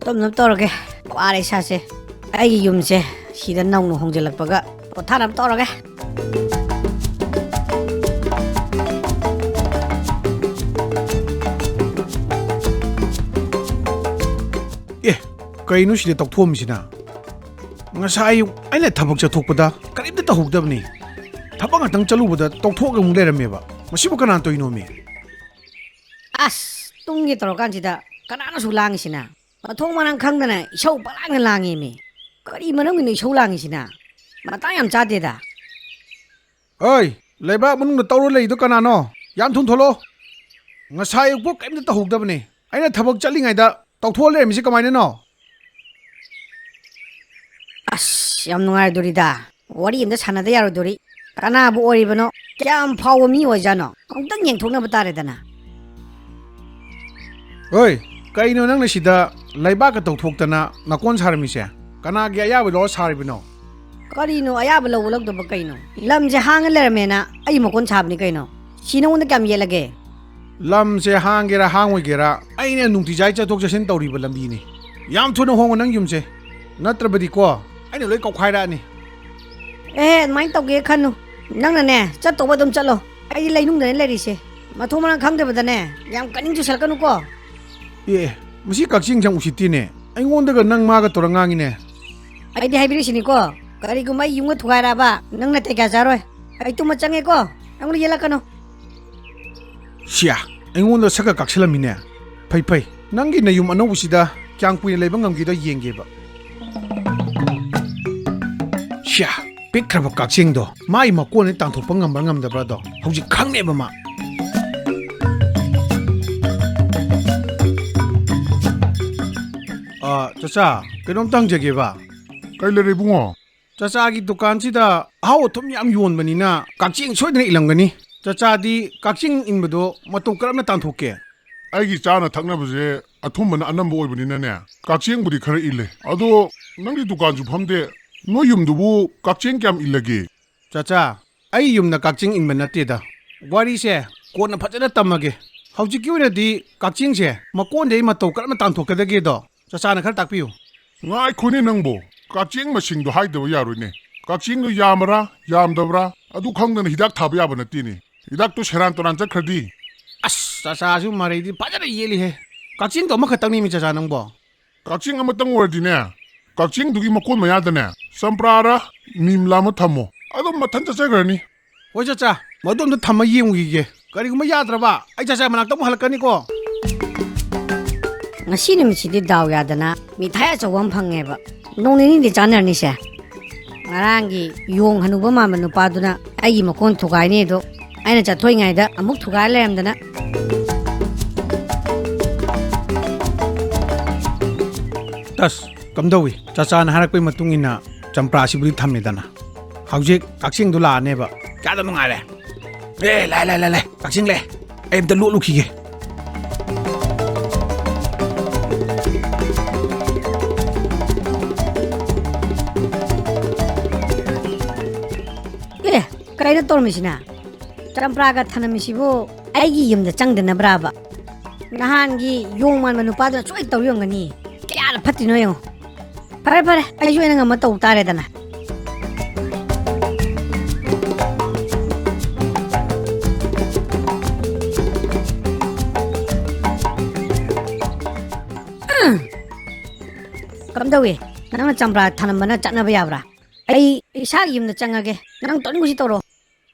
ꯇꯞꯅ ꯇꯧꯔꯒꯦ ꯋꯥꯔꯦ ꯏꯁꯥꯁꯦ ꯑꯩꯒꯤ ꯌꯨꯝꯁꯦ ꯁꯤꯗ ꯅꯧꯅ ꯍꯣꯡꯖꯤꯜꯂꯛꯄꯒ ꯄꯣꯊꯥꯅꯕ ꯇꯧꯔꯒꯦ ꯀꯩꯅꯣ ꯁꯤꯗ ꯇꯧꯊꯣꯛꯑꯝꯃꯤꯁꯤꯅ ꯉꯁꯥꯏ ꯑꯌꯨꯛ ꯑꯩꯅ ꯊꯕꯛ ꯆꯠꯊꯣꯛꯄꯗ ꯀꯔꯤꯝꯇ ꯇꯧꯍꯧꯗꯕꯅꯤ ꯊꯕꯛ ꯉꯥꯛꯇꯪ ꯆꯠꯂꯨꯕꯗ ꯇꯧꯊꯣꯛꯑꯒ ꯑꯃꯨꯛ ꯂꯩꯔꯝꯃꯦꯕ ꯃꯁꯤꯕꯨ ꯀꯅꯥꯅ ꯇꯧꯔꯤꯅꯣꯃꯤ ꯑꯁ ꯇꯨꯡꯒꯤ ꯇꯧꯔꯀꯥꯟꯁꯤꯗ ꯀꯅꯥꯅꯁꯨ ꯂꯥꯡꯉꯤꯁꯤꯅ ꯃꯊꯣꯡ ꯃꯔꯝ ꯈꯪꯗꯅ ꯏꯁꯧ ꯄꯪꯂꯥꯡꯗ ꯂꯥꯡꯉꯦꯃꯤ ꯀꯔꯤ ꯃꯔꯝꯒꯤꯅꯣ ꯏꯁꯧ ꯂꯥꯡꯉꯤꯁꯤꯅ ꯃꯇꯥꯡ ꯌꯥꯝ ꯆꯥꯗꯦꯗ ꯑꯩ ꯂꯩꯕꯥꯛ ꯃꯅꯨꯡꯗ ꯇꯧꯔ ꯂꯩꯗꯣ ꯀꯅꯥꯅꯣ ꯌꯥꯝ ꯊꯨꯅ ꯊꯣꯛꯂꯛꯑꯣ ꯉꯁꯥꯏ ꯑꯌꯨꯛꯄꯨ ꯀꯔꯤꯝꯇ ꯇꯧꯍꯧꯗꯕꯅꯤ ꯑꯩꯅ ꯊꯕꯛ ꯆꯠꯂꯤꯉꯩꯗ ꯇꯧꯊꯣꯛꯑ ꯂꯩꯔꯝꯃꯤꯁꯤ ꯀꯃꯥꯏꯅꯅꯣ ꯑꯁ ꯌꯥꯝ ꯅꯨꯡꯉꯥꯏꯗꯣꯔꯤꯗ ꯋꯥꯔꯤ ꯑꯝꯇ ꯁꯥꯟꯅꯗ ꯌꯥꯔꯣꯏꯗꯣꯔꯤ ꯀꯅꯥꯕꯨ ꯑꯣꯏꯔꯤꯕꯅꯣ ꯀꯌꯥꯝ ꯐꯥꯎꯕ ꯃꯤ ꯑꯣꯏꯖꯥꯠꯅꯣ ꯑꯃꯨꯛꯇꯪ ꯌꯦꯡꯊꯣꯛꯅꯕ ꯇꯥꯔꯦꯗꯅ ꯍꯣꯏ ꯀꯩꯅꯣ ꯅꯪꯅ ꯁꯤꯗ ꯂꯩꯕꯥꯛꯀ ꯇꯧꯊꯣꯛꯇꯅ ꯅꯥꯀꯣꯟ ꯁꯥꯔꯝꯃꯤꯁꯦ ꯀꯅꯥꯒꯤ ꯑꯌꯥꯕ ꯂꯧꯔ ꯁꯥꯔꯤꯕꯅꯣ ꯀꯔꯤꯅꯣ ꯑꯌꯥꯕ ꯂꯧꯕ ꯂꯧꯗꯕ ꯀꯩꯅꯣ ꯂꯝꯁꯦ ꯍꯥꯡꯉ ꯂꯩꯔꯝꯃꯦꯅ ꯑꯩ ꯃꯀꯣꯟ ꯁꯥꯕꯅꯤ ꯀꯩꯅꯣ ꯁꯤ ꯅꯉꯣꯟꯗ ꯀꯌꯥꯝ ꯌꯦꯠꯂꯒꯦ ꯂꯝꯁꯦ ꯍꯥꯡꯒꯦꯔꯥ ꯍꯥꯡꯉꯣꯏꯒꯦꯔꯥ ꯑꯩꯅ ꯅꯨꯡꯇꯤꯖꯥꯏ ꯆꯠꯊꯣꯛ ꯆꯠꯁꯤꯟ ꯇꯧꯔꯤꯕ ꯂꯝꯕꯤꯅꯤ ꯌꯥꯝ ꯊꯨꯅ ꯍꯣꯡꯉꯣ ꯅꯪ ꯌꯨꯝꯁꯦ ꯅꯠꯇ꯭ꯔꯕꯗꯤꯀꯣ ꯑꯩꯅ ꯂꯣꯏ ꯀꯧꯈꯥꯏꯔꯛꯑꯅꯤ ꯑꯗꯨꯃꯥꯏꯅ ꯇꯧꯒꯦ ꯈꯟꯅꯨ ꯅꯪꯅꯅꯦ ꯆꯠꯇꯧꯕ ꯑꯗꯨꯝ ꯆꯠꯂꯣ ꯑꯩꯗꯤ ꯂꯩꯅꯨꯡꯗꯅꯦ ꯂꯩꯔꯤꯁꯦ ꯃꯊꯣꯡ ꯃꯔꯝ ꯈꯪꯗꯕꯗꯅꯦ ꯌꯥꯝ ꯀꯟꯅꯤꯡ ꯆꯨꯁꯜꯂꯛꯀꯅꯨꯀꯣ ꯃꯁꯤ ꯀꯛꯆꯤꯡꯁꯦ ꯌꯥꯝ ꯎꯁꯤꯠꯇꯦꯅꯦ ꯑꯩꯉꯣꯟꯗꯒ ꯅꯪ ꯃꯥꯒ ꯇꯧꯔ ꯉꯥꯡꯉꯤꯅꯦ ꯑꯩꯗꯤ ꯍꯥꯏꯕꯤꯔꯤꯁꯤꯅꯤꯀꯣ ꯀꯔꯤꯒꯨꯝꯕ ꯑꯩ ꯌꯨꯝꯒ ꯊꯨꯒꯥꯏꯔꯛꯑꯕ ꯅꯪꯅ ꯀꯌꯥ ꯆꯥꯔꯣꯏ ꯑꯩ ꯇꯨꯝꯃ ꯆꯪꯉꯦꯀꯣ ꯑꯩꯉꯣꯟꯗ ꯌꯦꯜꯂꯛꯀꯅꯨ ꯁꯤꯌꯥ ꯑꯩꯉꯣꯟꯗ ꯁꯛꯀ ꯀꯛꯁꯤꯜꯂꯝꯃꯤꯅꯦ ꯐꯩ ꯐꯩ ꯅꯪꯒꯤ ꯅꯌꯨꯝ ꯑꯅꯧꯕꯁꯤꯗ ꯀꯌꯥꯝ ꯀꯨꯏꯅ ꯂꯩꯕ ꯉꯝꯒꯦꯗꯣ ꯌꯦꯡꯒꯦꯕ ꯁꯤꯌꯥ ꯄꯤꯛꯈ꯭ꯔꯕ ꯀꯛꯆꯤꯡꯗꯣ ꯃꯥꯒꯤ ꯃꯀꯣꯟꯗ ꯇꯥꯟꯊꯣꯛꯄ ꯉꯝꯕ꯭ꯔꯥ ꯉꯝꯗꯕ꯭ꯔꯥꯗꯣ ꯍꯧꯖꯤꯛ ꯈꯪꯅꯦꯕ ꯃꯥ ꯆꯆꯥ ꯀꯩꯅꯣꯝꯇ ꯍꯪꯖꯒꯦꯕ ꯀꯩ ꯂꯩꯔꯦ ꯏꯕꯨꯡꯉꯣ ꯆꯆꯥꯒꯤ ꯗꯨꯀꯥꯟꯁꯤꯗ ꯑꯍꯥꯎ ꯑꯊꯨꯝ ꯌꯥꯝ ꯌꯣꯟꯕꯅꯤꯅ ꯀꯛꯆꯤꯡ ꯁꯣꯏꯗꯅ ꯏꯜꯂꯝꯒꯅꯤ ꯆꯆꯥꯗꯤ ꯀꯛꯆꯤꯡ ꯏꯟꯕꯗꯣ ꯃꯇꯧ ꯀꯔꯝꯅ ꯇꯥꯟꯊꯣꯛꯀꯦ ꯑꯩꯒꯤ ꯆꯥꯅ ꯊꯛꯅꯕꯁꯦ ꯑꯊꯨꯝꯕꯅ ꯑꯅꯝꯕ ꯑꯣꯏꯕꯅꯤꯅꯅꯦ ꯀꯛꯆꯤꯡꯕꯨꯗꯤ ꯈꯔ ꯏꯜꯂꯦ ꯑꯗꯣ ꯅꯪꯒꯤ ꯗꯨꯀꯥꯟꯁꯨ ꯐꯝꯗꯦ ꯅꯣꯏ ꯌꯨꯝꯗꯨꯕꯨ ꯀꯛꯆꯤꯡ ꯀꯌꯥꯝ ꯏꯜꯂꯒꯦ ꯆꯆꯥ ꯑꯩ ꯌꯨꯝꯗ ꯀꯛꯆꯤꯡ ꯏꯟꯕ ꯅꯠꯇꯦꯗ ꯋꯥꯔꯤꯁꯦ ꯀꯣꯟꯅ ꯐꯖꯅ ꯇꯝꯃꯒꯦ ꯍꯧꯖꯤꯛꯀꯤ ꯑꯣꯏꯅꯗꯤ ꯀꯛꯆꯤꯡꯁꯦ ꯃꯀꯣꯟꯗꯩ ꯃꯇꯧ ꯀꯔꯝꯅ ꯇꯥꯟꯊꯣꯛꯀꯗꯒꯦꯗꯣ ꯆꯆꯥꯅ ꯈꯔ ꯇꯥꯛꯄꯤꯌꯨ ꯉꯥꯏꯈꯣꯅꯦ ꯅꯪꯕꯣ ꯀꯛꯆꯤꯡ ꯃꯁꯤꯡꯗꯣ ꯍꯥꯏꯗꯕ ꯌꯥꯔꯣꯏꯅꯦ ꯀꯛꯆꯤꯡꯗꯣ ꯌꯥꯝꯕ꯭ꯔꯥ ꯌꯥꯝꯗꯕ꯭ꯔꯥ ꯑꯗꯨ ꯈꯪꯗꯅ ꯍꯤꯗꯥꯛ ꯊꯥꯕ ꯌꯥꯕ ꯅꯠꯇꯦꯅꯦ ꯍꯤꯗꯥꯛꯇꯣ ꯁꯦꯔꯥꯟ ꯇꯨꯔꯥꯟ ꯆꯠꯈ꯭ꯔꯗꯤ ꯑꯁ ꯆꯆꯥꯁꯨ ꯃꯔꯩꯗꯤ ꯐꯖꯅ ꯌꯦꯠꯂꯤꯍꯦ ꯀꯛꯆꯤꯡꯗꯣ ꯑꯃꯈꯛꯇꯪꯅꯤꯃꯤ ꯆꯆꯥ ꯅꯪꯕꯣ ꯀꯛꯆꯤꯡ ꯑꯃꯇꯪ ꯑꯣꯏꯔꯗꯤꯅꯦ ꯀꯛꯆꯤꯡꯗꯨꯒꯤ ꯃꯀꯣꯟ ꯃꯌꯥꯗꯅꯦ ꯆꯝꯄ꯭ꯔꯥꯔ ꯅꯤꯝꯂꯥ ꯑꯃ ꯊꯝꯃꯣ ꯑꯗꯨꯝ ꯃꯊꯟ ꯆꯠꯆꯈ꯭ꯔꯅꯤ ꯍꯣꯏ ꯆꯆꯥ ꯃꯗꯣꯝꯗ ꯊꯝꯃ ꯌꯦꯡꯉꯨꯈꯤꯒꯦ ꯀꯔꯤꯒꯨꯝꯕ ꯌꯥꯗ꯭ꯔꯕ ꯑꯩ ꯆꯆꯥ ꯃꯅꯥꯛꯇ ꯑꯃꯨꯛ ꯍꯜꯂꯛꯀꯅꯤꯀꯣ ꯉꯁꯤ ꯅꯨꯃꯤꯠꯁꯤꯗꯤ ꯗꯥꯎ ꯌꯥꯗꯅ ꯃꯤꯊꯥꯏ ꯑꯆꯧꯕ ꯑꯃ ꯐꯪꯉꯦꯕ ꯅꯣꯡ ꯅꯤꯅꯤꯗꯤ ꯆꯥꯟꯅꯔꯅꯤꯁꯦ ꯉꯔꯥꯡꯒꯤ ꯌꯣꯡ ꯍꯅꯨꯕ ꯃꯥꯟꯕ ꯅꯨꯄꯥꯗꯨꯅ ꯑꯩꯒꯤ ꯃꯀꯣꯟ ꯊꯨꯒꯥꯏꯅꯤꯗꯣ ꯑꯩꯅ ꯆꯠꯊꯣꯛꯏꯉꯩꯗ ꯑꯃꯨꯛ ꯊꯨꯒꯥꯏ ꯂꯩꯔꯝꯗꯅ ꯇꯁ ꯀꯝꯗꯧꯏ ꯆꯆꯥꯅ ꯍꯥꯏꯔꯛꯄꯒꯤ ꯃꯇꯨꯡ ꯏꯟꯅ ꯆꯝꯄ꯭ꯔꯥꯁꯤꯕꯨꯗꯤ ꯊꯝꯃꯦꯗꯅ ꯍꯧꯖꯤꯛ ꯀꯛꯆꯤꯡꯗꯣ ꯂꯥꯛꯑꯅꯦꯕ ꯀꯌꯥꯗ ꯅꯨꯡꯉꯥꯏꯔꯦ ꯂꯥꯏ ꯀꯛꯆꯤꯡ ꯂꯥꯛꯑꯦ ꯑꯩ ꯑꯝꯇ ꯂꯣꯠꯂꯨꯈꯤꯒꯦ ꯀꯩꯅꯣ ꯇꯧꯔꯝꯃꯤꯁꯤꯅ ꯆꯝꯄ꯭ꯔꯥꯒ ꯊꯅꯝꯃꯤꯁꯤꯕꯨ ꯑꯩꯒꯤ ꯌꯨꯝꯗ ꯆꯪꯗꯅꯕ꯭ꯔꯥꯕ ꯅꯍꯥꯟꯒꯤ ꯌꯣꯡ ꯃꯥꯟꯕ ꯅꯨꯄꯥꯗꯨꯅ ꯁꯣꯏ ꯇꯧꯔꯝꯒꯅꯤ ꯀꯌꯥꯗ ꯐꯠꯇ꯭ꯔꯤꯅꯣ ꯌꯦꯡꯉꯣ ꯐꯔꯦ ꯑꯩꯁꯨ ꯑꯩꯅ ꯉꯝꯃ ꯇꯧ ꯇꯥꯔꯦꯗꯅ ꯀꯝꯗꯧꯏ ꯅꯪꯅ ꯆꯝꯄ꯭ꯔꯥ ꯊꯅꯝꯕꯅ ꯆꯠꯅꯕ ꯌꯥꯕ꯭ꯔꯥ ꯑꯩ ꯏꯁꯥꯒꯤ ꯌꯨꯝꯗ ꯆꯪꯉꯒꯦ ꯅꯪ ꯇꯧꯅꯤꯡꯕꯁꯤ ꯇꯧꯔꯣ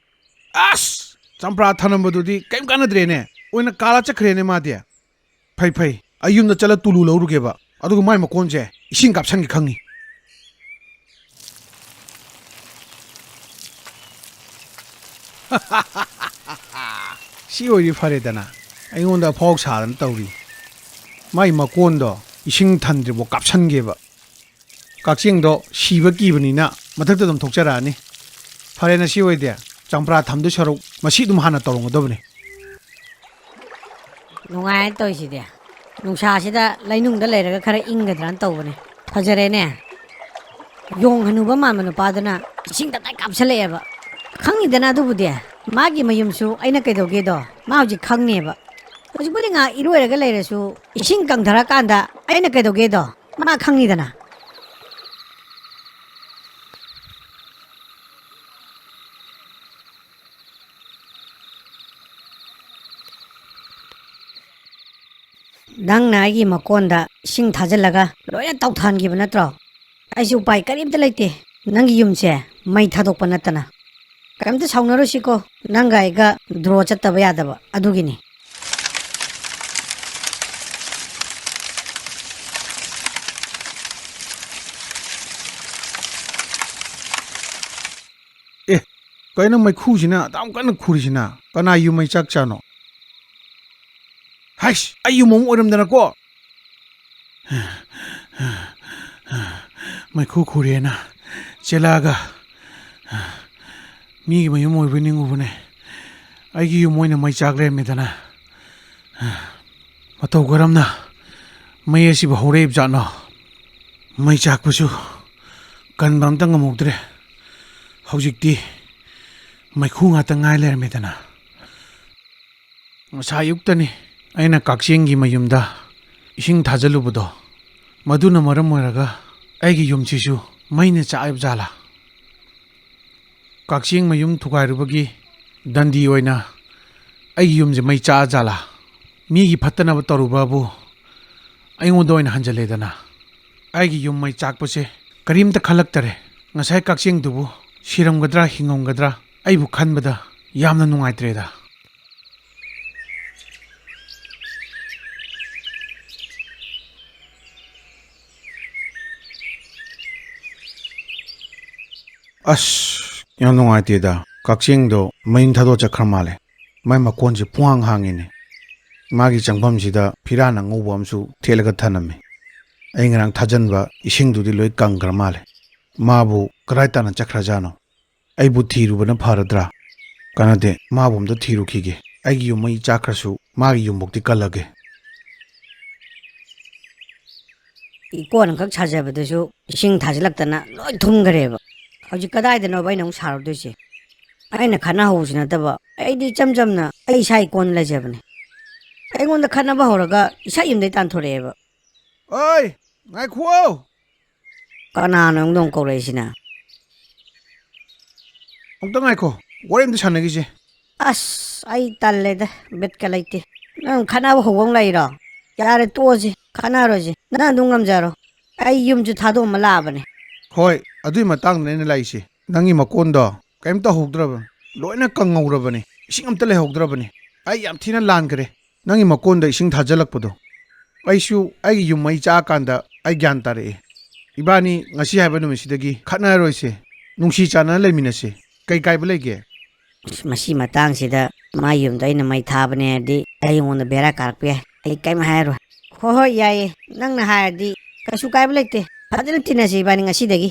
ꯑꯁ ꯆꯝꯄ꯭ꯔꯥ ꯊꯅꯝꯕꯗꯨꯗꯤ ꯀꯩꯝ ꯀꯥꯟꯅꯗ꯭ꯔꯦꯅꯦ ꯑꯣꯏꯅ ꯀꯥꯂ ꯆꯠꯈ꯭ꯔꯦꯅꯦ ꯃꯥꯗꯤ ꯐꯩ ꯑꯩ ꯌꯨꯝꯗ ꯆꯠꯂ ꯇꯨꯂꯨ ꯂꯧꯔꯨꯒꯦꯕ ꯑꯗꯨꯒ ꯃꯥꯏ ꯃꯀꯣꯟꯁꯦ ꯏꯁꯤꯡ ꯀꯥꯞꯁꯟꯒꯦ ꯈꯪꯉꯤ ꯁꯤ ꯑꯣꯏꯗꯤ ꯐꯔꯦꯗꯅ ꯑꯩꯉꯣꯟꯗ ꯑꯐꯥꯎ ꯁꯥꯗꯅ ꯇꯧꯔꯤ ꯃꯥꯏ ꯃꯀꯣꯟꯗꯣ ꯏꯁꯤꯡ ꯊꯟꯗ꯭ꯔꯤꯕꯣ ꯀꯥꯞꯁꯟꯒꯦꯕ ꯀꯛꯆꯤꯡꯗꯣ ꯁꯤꯕ ꯀꯤꯕꯅꯤꯅ ꯃꯊꯛꯇ ꯑꯗꯨꯝ ꯊꯣꯛꯆꯔꯛꯑꯅꯤ ꯐꯔꯦꯅ ꯁꯤ ꯑꯣꯏꯗꯦ ꯆꯝꯄ꯭ꯔꯥ ꯊꯝꯗꯣꯏ ꯁꯔꯨꯛ ꯃꯁꯤ ꯑꯗꯨꯝ ꯍꯥꯟꯅ ꯇꯧꯔꯝꯒꯗꯕꯅꯤ ꯅꯨꯡꯉꯥꯏꯅ ꯇꯧꯔꯤꯁꯤꯗꯤ ꯅꯨꯡꯁꯥꯁꯤꯗ ꯂꯩꯅꯨꯡꯗ ꯂꯩꯔꯒ ꯈꯔ ꯏꯪꯒꯗ꯭ꯔꯅ ꯇꯧꯕꯅꯦ ꯐꯖꯔꯦꯅꯦ ꯌꯣꯡ ꯍꯅꯨꯕ ꯃꯥꯟꯕ ꯅꯨꯄꯥꯗꯨꯅ ꯏꯁꯤꯡ ꯇꯞꯇꯥꯏ ꯀꯥꯞꯁꯜꯂꯛꯑꯦꯕ ꯈꯪꯅꯤꯗꯅ ꯑꯗꯨꯕꯨꯗꯤ ꯃꯥꯒꯤ ꯃꯌꯨꯝꯁꯨ ꯑꯩꯅ ꯀꯩꯗꯧꯒꯦꯗꯣ ꯃꯥ ꯍꯧꯖꯤꯛ ꯈꯪꯅꯦꯕ ꯍꯧꯖꯤꯛꯄꯨꯗꯤ ꯉꯥꯏꯍꯥꯛ ꯏꯔꯣꯏꯔꯒ ꯂꯩꯔꯁꯨ ꯏꯁꯤꯡ ꯀꯪꯊꯔꯀꯥꯟꯗ ꯑꯩꯅ ꯀꯩꯗꯧꯒꯦꯗꯣ ꯃꯥ ꯈꯪꯉꯤꯗꯅ ꯅꯪꯅ ꯑꯩꯒꯤ ꯃꯀꯣꯟꯗ ꯏꯁꯤꯡ ꯊꯥꯖꯤꯜꯂꯒ ꯂꯣꯏꯅ ꯇꯧꯊꯍꯟꯈꯤꯕ ꯅꯠꯇ꯭ꯔꯣ ꯑꯩꯁꯨ ꯎꯄꯥꯏ ꯀꯔꯤꯝꯇ ꯂꯩꯇꯦ ꯅꯪꯒꯤ ꯌꯨꯝꯁꯦ ꯃꯩ ꯊꯥꯗꯣꯛꯄ ꯅꯠꯇꯅ ꯀꯔꯤꯝꯇ ꯁꯥꯎꯅꯔꯨꯁꯤꯀꯣ ꯅꯪꯒ ꯑꯩꯒ ꯗ꯭ꯔꯣ ꯆꯠꯇꯕ ꯌꯥꯗꯕ ꯑꯗꯨꯒꯤꯅꯤ ꯑꯦ ꯀꯩꯅꯣ ꯃꯩꯈꯨꯁꯤꯅ ꯑꯗꯥꯝ ꯀꯟꯅ ꯈꯨꯔꯤꯁꯤꯅ ꯀꯅꯥ ꯌꯨꯝ ꯃꯩ ꯆꯥꯛ ꯆꯥꯅꯣ ꯍꯥꯏꯁ ꯑꯩ ꯌꯨꯝ ꯑꯃ ꯑꯣꯏꯔꯝꯗꯅꯀꯣ ꯃꯩꯈꯨ ꯈꯨꯔꯦꯅ ꯆꯦꯜꯂꯛꯑꯒ ꯃꯤꯒꯤ ꯃꯌꯨꯝ ꯑꯣꯏꯕ ꯅꯤꯡꯉꯨꯕꯅꯦ ꯑꯩꯒꯤ ꯌꯨꯝ ꯑꯣꯏꯅ ꯃꯩ ꯆꯥꯛ ꯂꯩꯔꯝꯃꯦꯗꯅ ꯃꯇꯧ ꯀꯔꯝꯅ ꯃꯩ ꯑꯁꯤꯕꯨ ꯍꯧꯔꯛꯏꯕ ꯖꯥꯠꯅꯣ ꯃꯩ ꯆꯥꯛꯄꯁꯨ ꯀꯟꯕ ꯑꯝꯇ ꯉꯝꯍꯧꯗ꯭ꯔꯦ ꯍꯧꯖꯤꯛꯇꯤ ꯃꯩꯈꯨ ꯉꯥꯛꯇ ꯉꯥꯏ ꯂꯩꯔꯝꯃꯦꯗꯅ ꯉꯁꯥꯏ ꯑꯌꯨꯛꯇꯅꯤ ꯑꯩꯅ ꯀꯛꯆꯤꯡꯒꯤ ꯃꯌꯨꯝꯗ ꯏꯁꯤꯡ ꯊꯥꯖꯤꯜꯂꯨꯕꯗꯣ ꯃꯗꯨꯅ ꯃꯔꯝ ꯑꯣꯏꯔꯒ ꯑꯩꯒꯤ ꯌꯨꯝꯁꯤꯁꯨ ꯃꯩꯅ ꯆꯥꯛꯏꯕ ꯖꯥꯠꯂꯥ ꯀꯛꯆꯤꯡ ꯃꯌꯨꯝ ꯊꯨꯒꯥꯏꯔꯨꯕꯒꯤ ꯗꯟꯗꯤ ꯑꯣꯏꯅ ꯑꯩꯒꯤ ꯌꯨꯝꯁꯦ ꯃꯩ ꯆꯥꯛꯑ ꯖꯥꯠꯂꯥ ꯃꯤꯒꯤ ꯐꯠꯇꯅꯕ ꯇꯧꯔꯨꯕꯕꯨ ꯑꯩꯉꯣꯟꯗ ꯑꯣꯏꯅ ꯍꯟꯖꯜꯂꯦꯗꯅ ꯑꯩꯒꯤ ꯌꯨꯝ ꯃꯩ ꯆꯥꯛꯄꯁꯦ ꯀꯔꯤꯝꯇ ꯈꯜꯂꯛꯇꯔꯦ ꯉꯁꯥꯏ ꯀꯛꯆꯤꯡꯗꯨꯕꯨ ꯁꯤꯔꯝꯒꯗ꯭ꯔꯥ ꯍꯤꯡꯉꯝꯒꯗ꯭ꯔꯥ ꯑꯩꯕꯨ ꯈꯟꯕꯗ ꯌꯥꯝꯅ ꯅꯨꯡꯉꯥꯏꯇ꯭ꯔꯦꯗ ꯑꯁ ꯌꯥꯝ ꯅꯨꯡꯉꯥꯏꯇꯦꯗ ꯀꯛꯆꯤꯡꯗꯣ ꯃꯩ ꯊꯥꯗꯣꯛ ꯆꯠꯈ꯭ꯔ ꯃꯥꯜꯂꯦ ꯃꯥꯏ ꯃꯀꯣꯟꯁꯦ ꯄꯨꯡꯍꯥꯡ ꯍꯥꯡꯉꯤꯅꯦ ꯃꯥꯒꯤ ꯆꯪꯐꯝꯁꯤꯗ ꯐꯤꯔꯥꯟ ꯑꯉꯧꯕ ꯑꯃꯁꯨ ꯊꯦꯠꯂꯒ ꯊꯅꯝꯃꯤ ꯑꯩ ꯉꯔꯥꯡ ꯊꯥꯖꯟꯕ ꯏꯁꯤꯡꯗꯨꯗꯤ ꯂꯣꯏ ꯀꯪꯈ꯭ꯔ ꯃꯥꯜꯂꯦ ꯃꯥꯕꯨ ꯀꯗꯥꯏ ꯇꯥꯅ ꯆꯠꯈ꯭ꯔꯖꯥꯠꯅꯣ ꯑꯩꯕꯨ ꯊꯤꯔꯨꯕꯅ ꯐꯔꯗ꯭ꯔꯥ ꯀꯥꯟꯅꯗꯦ ꯃꯥꯕꯨ ꯑꯝꯇ ꯊꯤꯔꯨꯈꯤꯒꯦ ꯑꯩꯒꯤ ꯌꯨꯝ ꯃꯩ ꯆꯥꯛꯈ꯭ꯔꯁꯨ ꯃꯥꯒꯤ ꯌꯨꯝꯐꯧꯇꯤ ꯀꯜꯂꯒꯦ ꯏꯀꯣꯟ ꯑꯃꯈꯛ ꯁꯥꯖꯕꯗꯨꯁꯨ ꯏꯁꯤꯡ ꯊꯥꯖꯤꯜꯂꯛꯇꯅ ꯂꯣꯏ ꯊꯨꯝꯈ꯭ꯔꯦꯕ ꯍꯧꯖꯤꯛ ꯀꯗꯥꯏꯗꯅꯣꯕ ꯑꯩꯅ ꯑꯃꯨꯛ ꯁꯥꯔꯨꯗꯣꯏꯁꯦ ꯑꯩꯅ ꯈꯠꯅꯍꯧꯕꯁꯤ ꯅꯠꯇꯕ ꯑꯩꯗꯤ ꯏꯆꯝ ꯆꯝꯅ ꯑꯩ ꯏꯁꯥ ꯏꯀꯣꯟ ꯂꯩꯖꯕꯅꯦ ꯑꯩꯉꯣꯟꯗ ꯈꯠꯅꯕ ꯍꯧꯔꯒ ꯏꯁꯥ ꯌꯨꯝꯗꯩ ꯇꯥꯟꯊꯣꯔꯛꯑꯦꯕ ꯑꯣꯏ ꯉꯥꯏꯈꯨꯑꯣ ꯀꯅꯥꯅꯣ ꯑꯃꯨꯛ ꯀꯧꯔꯛꯏꯁꯤꯅ ꯑꯝꯇ ꯉꯥꯏꯈꯣ ꯋꯥꯔꯤ ꯑꯝꯇ ꯁꯥꯟꯅꯈꯤꯁꯦ ꯑꯁ ꯑꯩ ꯇꯜꯂꯦꯗ ꯕꯤꯠꯀ ꯂꯩꯇꯦ ꯅꯪ ꯈꯠꯅꯕ ꯍꯧꯕ ꯑꯃ ꯂꯩꯔꯣ ꯌꯥꯔꯦ ꯇꯣꯛꯑꯁꯤ ꯈꯠꯅꯔꯣꯏꯁꯤ ꯅꯪ ꯑꯗꯨꯝ ꯉꯝꯖꯔꯣ ꯑꯩ ꯌꯨꯝꯁꯨ ꯊꯥꯗꯣꯛꯑꯝꯃ ꯂꯥꯛꯑꯕꯅꯦ ꯍꯣꯏ ꯑꯗꯨꯏ ꯃꯇꯥꯡꯗꯅꯦ ꯑꯩꯅ ꯂꯥꯛꯏꯁꯦ ꯅꯪꯒꯤ ꯃꯀꯣꯟꯗꯣ ꯀꯩꯝ ꯇꯧꯍꯧꯗ꯭ꯔꯕꯅꯤ ꯂꯣꯏꯅ ꯀꯪꯍꯧꯔꯕꯅꯤ ꯏꯁꯤꯡ ꯑꯝꯇ ꯂꯩꯍꯧꯗ꯭ꯔꯕꯅꯤ ꯑꯩ ꯌꯥꯝ ꯊꯤꯅ ꯂꯥꯟꯈ꯭ꯔꯦ ꯅꯪꯒꯤ ꯃꯀꯣꯟꯗ ꯏꯁꯤꯡ ꯊꯥꯖꯤꯜꯂꯛꯄꯗꯣ ꯑꯩꯁꯨ ꯑꯩꯒꯤ ꯌꯨꯝ ꯃꯩ ꯆꯥꯛꯑꯀꯥꯟꯗ ꯑꯩ ꯒ꯭ꯌꯥꯟ ꯇꯥꯔꯛꯑꯦ ꯏꯕꯥꯅꯤ ꯉꯁꯤ ꯍꯥꯏꯕ ꯅꯨꯃꯤꯠꯁꯤꯗꯒꯤ ꯈꯠꯅꯔꯣꯏꯁꯦ ꯅꯨꯡꯁꯤ ꯆꯥꯟꯅꯅ ꯂꯩꯃꯤꯟꯅꯁꯦ ꯀꯩ ꯀꯥꯏꯕ ꯂꯩꯒꯦ ꯃꯁꯤ ꯃꯇꯥꯡꯁꯤꯗ ꯃꯥ ꯌꯨꯝꯗ ꯑꯩꯅ ꯃꯩ ꯊꯥꯕꯅꯦ ꯍꯥꯏꯔꯗꯤ ꯑꯩꯉꯣꯟꯗ ꯕꯦꯔꯥ ꯀꯥꯔꯛꯄ ꯌꯥꯏ ꯑꯩ ꯀꯩꯝ ꯍꯥꯏꯔꯔꯣꯏ ꯍꯣꯏ ꯍꯣꯏ ꯌꯥꯏꯌꯦ ꯅꯪꯅ ꯍꯥꯏꯔꯗꯤ ꯀꯩꯁꯨ ꯀꯥꯏꯕ ꯂꯩꯇꯦ ꯐꯖꯅ ꯇꯤꯟꯅꯁꯤ ꯏꯕꯥꯅꯤ ꯉꯁꯤꯗꯒꯤ